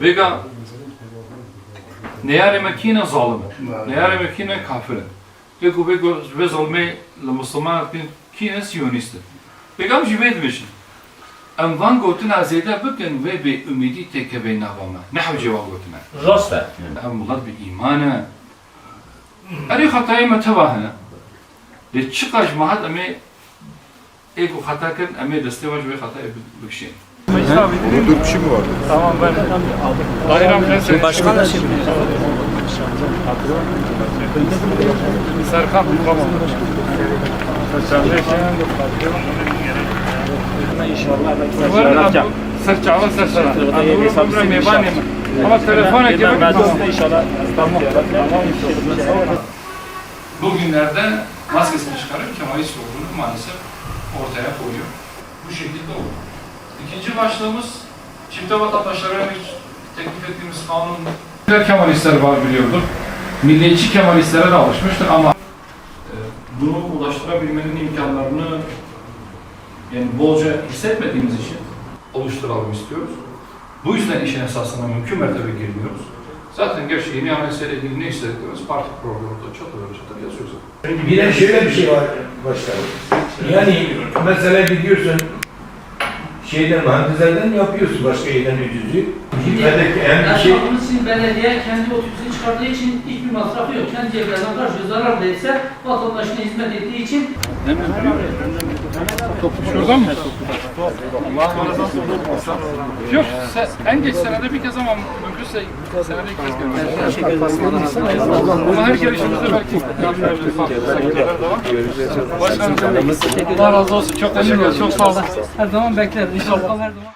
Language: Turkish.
Vega neyare mekine zalim, neyare mekine kafir. Eko ve zalme la Müslüman kine Siyonist. Vega am jibed mişin. Em van gotina zeyde bikin ve be ümidi teke be navama. Ne hav cevap gotina? Rasta. Em bunlar bir imana. Eri hatayı metevahına. De çıkaş mahat eme ego hataken eme destevaj ve hatayı bükşin. Dur bir şey mi vardı? Tamam ben bayram ben Başkan da şimdi. Serkan tamam. İnşallah. Serçava serçava. Anadolu meyvani. Ama telefona gibi İnşallah. Bugünlerde maskesini çıkarıp Kemalist olduğunu maalesef ortaya koyuyor. Bu şekilde oldu. İkinci başlığımız çifte vatandaşlara teklif ettiğimiz kanun. Kemalistler var biliyorduk. Milliyetçi Kemalistlere de alışmıştık ama bunu ulaştırabilmenin imkanlarını yani bolca hissetmediğimiz için oluşturalım istiyoruz. Bu yüzden işin esasına mümkün mertebe girmiyoruz. Zaten gerçi yeni anayasayla ilgili ne istediklerimiz parti programında çatır yazıyoruz. Bir de şöyle bir şey var başkanım. Yani mesela gidiyorsun şeyden mühendislerden yapıyorsun başka yerden ücüzü. Gitmedeki en bir şey. Bunun için belediye kendi otobüsünü çıkardığı için hiçbir masrafı yok. Kendi cebinden karşı zarar değilse vatandaşına hizmet ettiği için. Şuradan mı? Yok, en geç senede bir kez ama mümkünse senede iki kez görüyoruz. Ama her gelişimizde belki Başkanım, Allah razı olsun. Çok teşekkür ederim. Çok sağ olun. Her zaman bekleriz. İnşallah her zaman.